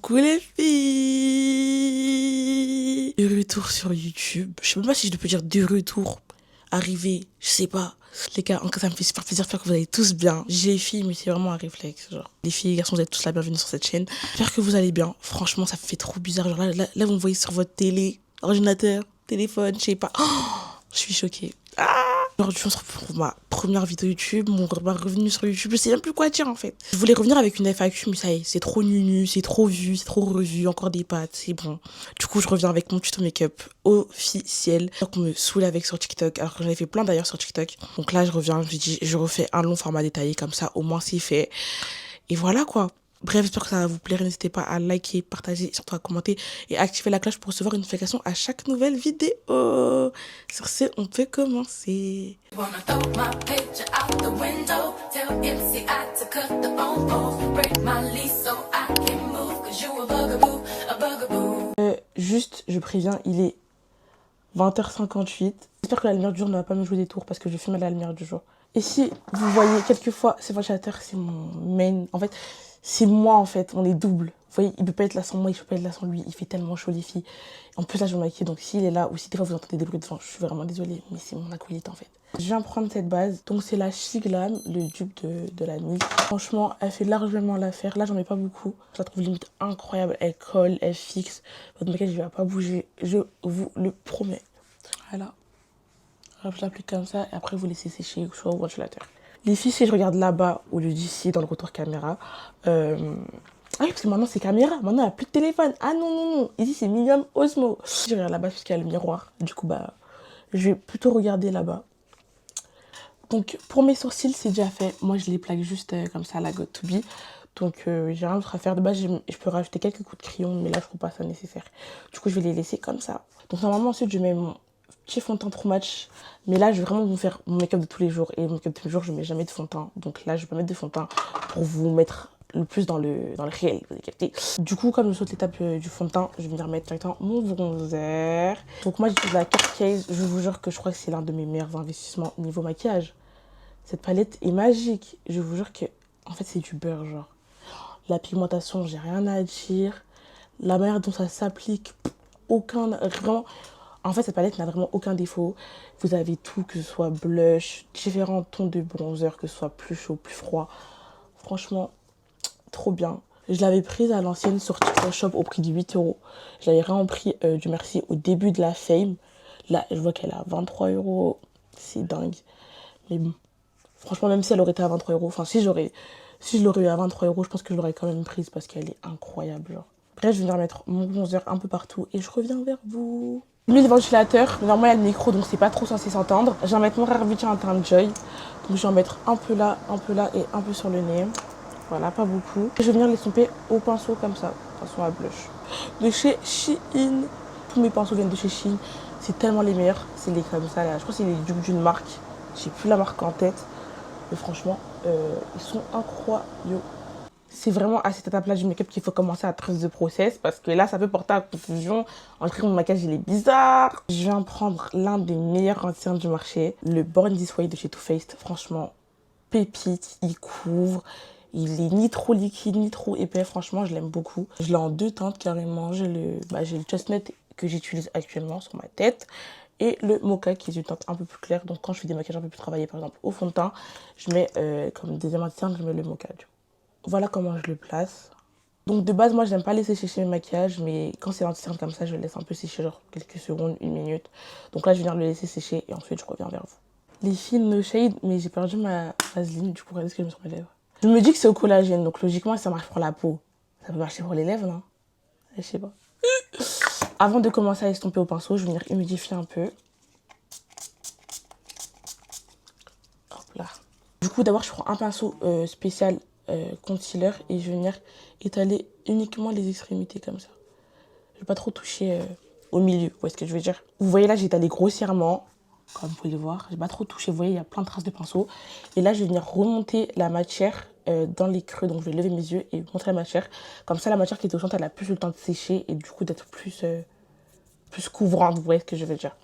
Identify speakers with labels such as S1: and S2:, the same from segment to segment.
S1: Coucou les filles! De retour sur YouTube. Je sais même pas si je peux dire de retour. Arrivé, je sais pas. Les gars, en cas, ça me fait super plaisir de faire que vous allez tous bien. J'ai les filles, mais c'est vraiment un réflexe. Genre, les filles, les garçons, vous êtes tous la bienvenue sur cette chaîne. J'espère que vous allez bien. Franchement, ça fait trop bizarre. Genre là, vous me voyez sur votre télé, ordinateur, téléphone, je sais pas. Oh, je suis choquée. Aujourd'hui, on se retrouve pour ma première vidéo YouTube, ma revenu sur YouTube. Je sais même plus quoi dire en fait. Je voulais revenir avec une FAQ, mais ça y est, c'est trop nunu, c'est trop vu, c'est trop revu, encore des pattes, c'est bon. Du coup, je reviens avec mon tuto make-up officiel. Qu'on me saoule avec sur TikTok, alors que j'en ai fait plein d'ailleurs sur TikTok. Donc là, je reviens, je dis, je refais un long format détaillé, comme ça, au moins c'est fait. Et voilà quoi. Bref, j'espère que ça va vous plaire. N'hésitez pas à liker, partager, surtout à commenter et activer la cloche pour recevoir une notification à chaque nouvelle vidéo. Sur ce, on peut commencer. Juste, je préviens, il est 20h58. J'espère que la lumière du jour ne va pas me jouer des tours parce que je filme à la lumière du jour. Et si vous voyez quelquefois, ce ventilateur, c'est mon main. En fait, c'est moi en fait, on est double. Vous voyez, il peut pas être là sans moi, je peux pas être là sans lui. Il fait tellement chaud les filles. En plus là, je me maquille, donc s'il est là ou si des fois vous entendez des bruits de vent, je suis vraiment désolée, mais c'est mon acolyte en fait. Je viens prendre cette base. Donc c'est la She Glam, le dupe de la nuit. Franchement, elle fait largement l'affaire. Là, j'en mets pas beaucoup. Je la trouve limite incroyable. Elle colle, elle fixe. Votre maquillage, il va pas bouger. Je vous le promets. Voilà. Hop, je l'applique comme ça et après vous laissez sécher soit au ventilateur. Les filles, si je regarde là-bas au lieu d'ici dans le retour caméra, ah oui, parce que maintenant c'est caméra, maintenant il n'y a plus de téléphone. Ah non, non, non, ici c'est Medium Osmo. Je regarde là-bas parce qu'il y a le miroir. Du coup, bah, je vais plutôt regarder là-bas. Donc pour mes sourcils, c'est déjà fait. Moi, je les plaque juste comme ça à la God to Be. Donc j'ai rien d'autre à faire. De base, je peux rajouter quelques coups de crayon, mais là, je trouve pas ça nécessaire. Du coup, je vais les laisser comme ça. Donc normalement, ensuite, je mets mon petit fond de teint True Match. Mais là, je vais vraiment vous faire mon make-up de tous les jours. Et mon make-up de tous les jours, je mets jamais de fond de teint. Donc là, je vais pas mettre de fond de teint pour vous mettre le plus dans le réel, vous avez capté. Du coup, comme je saute l'étape du fond de teint, je vais venir mettre directement mon bronzer. Donc moi, j'utilise la Kat Case. Je vous jure que je crois que c'est l'un de mes meilleurs investissements niveau maquillage. Cette palette est magique. Je vous jure que, en fait, c'est du beurre, genre. La pigmentation, j'ai rien à dire. La manière dont ça s'applique, vraiment. En fait, cette palette n'a vraiment aucun défaut. Vous avez tout, que ce soit blush, différents tons de bronzer, que ce soit plus chaud, plus froid. Franchement, trop bien. Je l'avais prise à l'ancienne sur TikTok Shop au prix de 8 €. Je l'avais vraiment pris du merci au début de la fame. Là, je vois qu'elle est à 23 €. C'est dingue. Mais bon, franchement, même si elle aurait été à 23 €, enfin, si je l'aurais eu à 23 €, je pense que je l'aurais quand même prise parce qu'elle est incroyable, genre. Après, je vais venir mettre mon bronzer un peu partout et je reviens vers vous. J'ai mis le ventilateur, mais normalement il y a le micro donc c'est pas trop censé s'entendre. Je vais mettre mon Rare Beauty Interne Joy. Donc je vais en mettre un peu là et un peu sur le nez. Voilà, pas beaucoup. Et je vais venir l'estomper au pinceau comme ça, pinceau à blush. De chez Shein. Tous mes pinceaux viennent de chez Shein. C'est tellement les meilleurs. C'est les comme ça là. Je crois que c'est les dupes d'une marque. J'ai plus la marque en tête. Mais franchement, ils sont incroyables. C'est vraiment à cette étape-là du make-up qu'il faut commencer à tracer the process parce que là, ça peut porter à confusion. En tout cas, mon maquillage, il est bizarre. Je viens prendre l'un des meilleurs anti-cernes du marché, le Born This Way de chez Too Faced. Franchement, pépite, il couvre. Il est ni trop liquide, ni trop épais. Franchement, je l'aime beaucoup. Je l'ai en deux teintes carrément. J'ai le Chestnut que j'utilise actuellement sur ma tête. Et le Mocha qui est une teinte un peu plus claire. Donc quand je fais des maquillages un peu plus travaillés, par exemple au fond de teint, je mets comme deuxième anti-cerne, je mets le Mocha. Voilà comment je le place. Donc de base, moi, je n'aime pas laisser sécher mes maquillages, mais quand c'est anti-cerne comme ça, je le laisse un peu sécher, genre quelques secondes, une minute. Donc là, je viens de le laisser sécher et ensuite, je reviens vers vous. Les fils No Shade, mais j'ai perdu ma vaseline, du coup, regardez ce que j'ai mis sur mes lèvres. Je me dis que c'est au collagène, donc logiquement, ça marche pour la peau. Ça peut marcher pour les lèvres, non? Je sais pas. Avant de commencer à estomper au pinceau, je vais venir humidifier un peu. Hop là. Du coup, d'abord, je prends un pinceau spécial concealer et je vais venir étaler uniquement les extrémités comme ça. Je vais pas trop toucher au milieu, vous voyez ce que je veux dire. Vous voyez là, j'ai étalé grossièrement, comme vous pouvez le voir. J'ai pas trop touché, vous voyez, il y a plein de traces de pinceau. Et là, je vais venir remonter la matière dans les creux. Donc, je vais lever mes yeux et montrer la matière. Comme ça, la matière qui est au centre, elle a plus le temps de sécher et du coup d'être plus couvrante, vous voyez ce que je veux dire.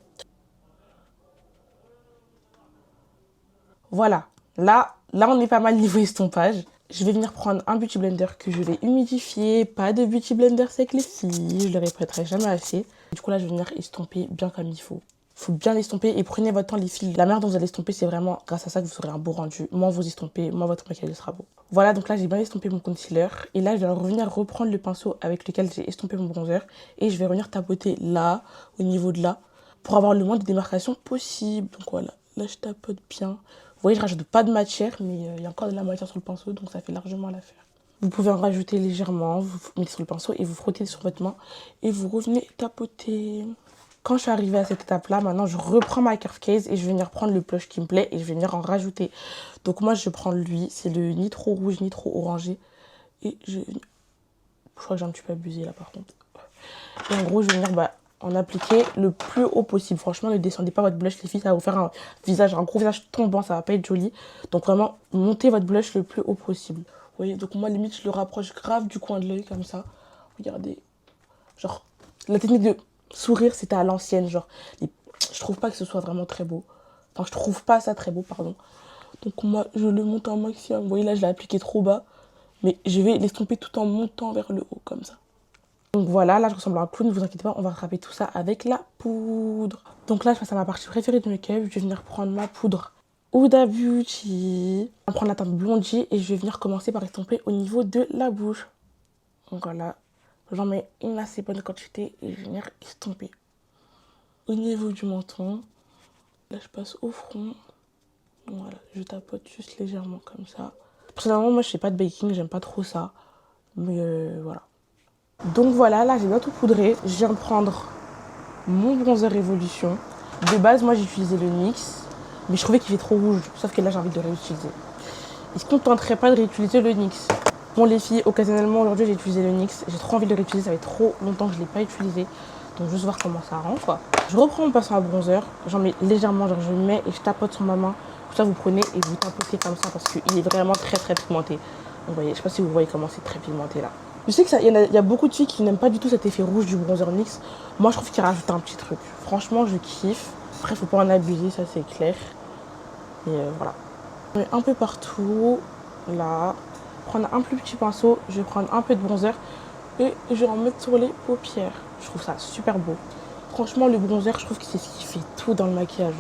S1: Voilà. Là, on est pas mal niveau estompage. je vais venir prendre un beauty blender que je vais humidifier. Pas de beauty blender sec les filles, je le répéterai jamais assez. Du coup là je vais venir estomper bien comme il faut. Il faut bien estomper et prenez votre temps les filles. La manière dont vous allez estomper, c'est vraiment grâce à ça que vous aurez un beau rendu. Moins vous estompez, moins votre maquillage sera beau. Voilà, donc là j'ai bien estompé mon concealer. Et là je vais revenir reprendre le pinceau avec lequel j'ai estompé mon bronzer. Et je vais revenir tapoter là, au niveau de là, pour avoir le moins de démarcation possible. Donc voilà, là je tapote bien. Vous voyez, je rajoute pas de matière, mais il y a encore de la matière sur le pinceau, donc ça fait largement l'affaire. Vous pouvez en rajouter légèrement, vous mettez sur le pinceau et vous frottez sur votre main. Et vous revenez tapoter. Quand je suis arrivée à cette étape-là, maintenant, je reprends ma Curve Case et je vais venir prendre le blush qui me plaît et je vais venir en rajouter. Donc moi, je prends lui, c'est le ni trop rouge, ni trop orangé. Et je crois que j'ai un petit peu abusé là, par contre. Et en gros, je vais venir en appliquer le plus haut possible. Franchement, ne descendez pas votre blush, les filles, ça va vous faire un gros visage tombant, ça va pas être joli. Donc vraiment, montez votre blush le plus haut possible. Vous voyez, donc moi, limite, je le rapproche grave du coin de l'œil, comme ça. Regardez. Genre, la technique de sourire, c'était à l'ancienne, genre. Je trouve pas que ce soit vraiment très beau. Enfin, je trouve pas ça très beau, pardon. Donc moi, je le monte un maximum. Vous voyez, là, je l'ai appliqué trop bas. Mais je vais l'estomper tout en montant vers le haut, comme ça. Donc voilà, là, je ressemble à un clown. Ne vous inquiétez pas, on va rattraper tout ça avec la poudre. Donc là, je passe à ma partie préférée de make-up. Je vais venir prendre ma poudre Huda Beauty. Je vais prendre la teinte Blondie et je vais venir commencer par estomper au niveau de la bouche. Donc voilà. J'en mets une assez bonne quantité et je vais venir estomper. Au niveau du menton, là je passe au front. Voilà, je tapote juste légèrement comme ça. Personnellement, moi je fais pas de baking, j'aime pas trop ça. Mais voilà. Donc voilà, là j'ai bien tout poudré. Je viens de prendre mon bronzer Révolution. De base, moi j'ai utilisé le NYX, mais je trouvais qu'il fait trop rouge. Sauf que là j'ai envie de le réutiliser. Est-ce qu'on ne tenterait pas de réutiliser le NYX? Bon les filles, occasionnellement aujourd'hui j'ai utilisé le NYX. J'ai trop envie de le réutiliser, ça fait trop longtemps que je ne l'ai pas utilisé. Donc juste voir comment ça rend quoi. Je reprends mon pinceau à bronzer, j'en mets légèrement, genre je le mets et je tapote sur ma main. Tout ça vous prenez et vous tapotez comme ça parce qu'il est vraiment très très pigmenté. Donc vous voyez, je sais pas si vous voyez comment c'est très pigmenté là. Je sais qu'il y a beaucoup de filles qui n'aiment pas du tout cet effet rouge du bronzer NYX. Moi je trouve qu'il rajoute un petit truc. Franchement je kiffe. Après faut pas en abuser, ça c'est clair. Et voilà. Je mets un peu partout, là. Prendre un plus petit pinceau, je vais prendre un peu de bronzer et je vais en mettre sur les paupières. Je trouve ça super beau. Franchement, le bronzer, je trouve que c'est ce qui fait tout dans le maquillage.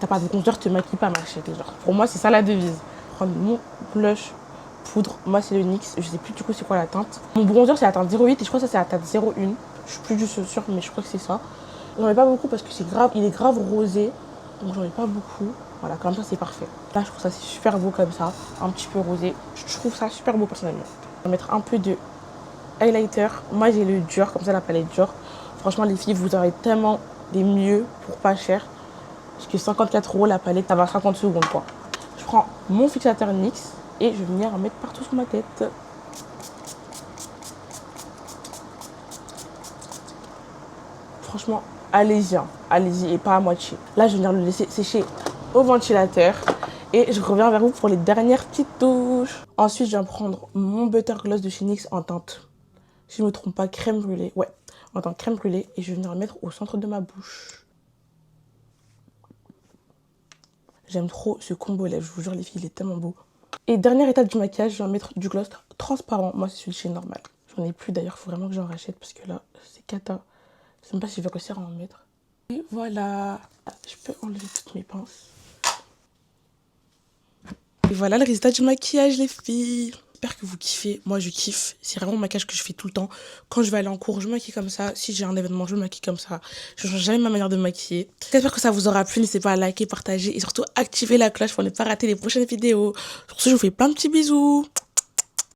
S1: T'as pas de bronzer, tu te maquilles pas, ma chérie. Genre, pour moi, c'est ça la devise. Prendre mon blush, poudre. Moi, c'est le NYX. Je sais plus du coup c'est quoi la teinte. Mon bronzer, c'est la teinte 08 et je crois que ça, c'est la teinte 01. Je suis plus du tout sûre, mais je crois que c'est ça. J'en mets pas beaucoup parce que c'est grave, il est grave rosé. Donc, j'en mets pas beaucoup. Voilà, comme ça, c'est parfait. Là, je trouve ça c'est super beau comme ça. Un petit peu rosé. Je trouve ça super beau personnellement. Je vais mettre un peu de highlighter. Moi, j'ai le Dior, comme ça, la palette Dior. Franchement, les filles, vous aurez tellement des mieux pour pas cher. Parce que 54 € la palette, ça va 50 secondes quoi. Je prends mon fixateur NYX et je vais venir en mettre partout sur ma tête. Franchement, allez-y, hein. Allez-y et pas à moitié. Là, je vais venir le laisser sécher au ventilateur et je reviens vers vous pour les dernières petites touches. Ensuite, je viens prendre mon Butter Gloss de chez NYX en teinte, si je ne me trompe pas, crème brûlée. Ouais, en teinte crème brûlée et je vais venir le mettre au centre de ma bouche. J'aime trop ce combo lèvres, je vous jure les filles, il est tellement beau. Et dernière étape du maquillage, je vais mettre du gloss transparent. Moi, c'est celui de chez Normal. J'en ai plus d'ailleurs, il faut vraiment que j'en rachète parce que là, c'est cata. Je sais même pas si je vais réussir à en mettre. Et voilà, je peux enlever toutes mes pinces. Et voilà le résultat du maquillage, les filles. J'espère que vous kiffez. Moi, je kiffe. C'est vraiment un maquillage que je fais tout le temps. Quand je vais aller en cours, je me maquille comme ça. Si j'ai un événement, je me maquille comme ça. Je ne change jamais ma manière de me maquiller. J'espère que ça vous aura plu. N'hésitez pas à liker, partager et surtout activer la cloche pour ne pas rater les prochaines vidéos. Sur ce, je vous fais plein de petits bisous.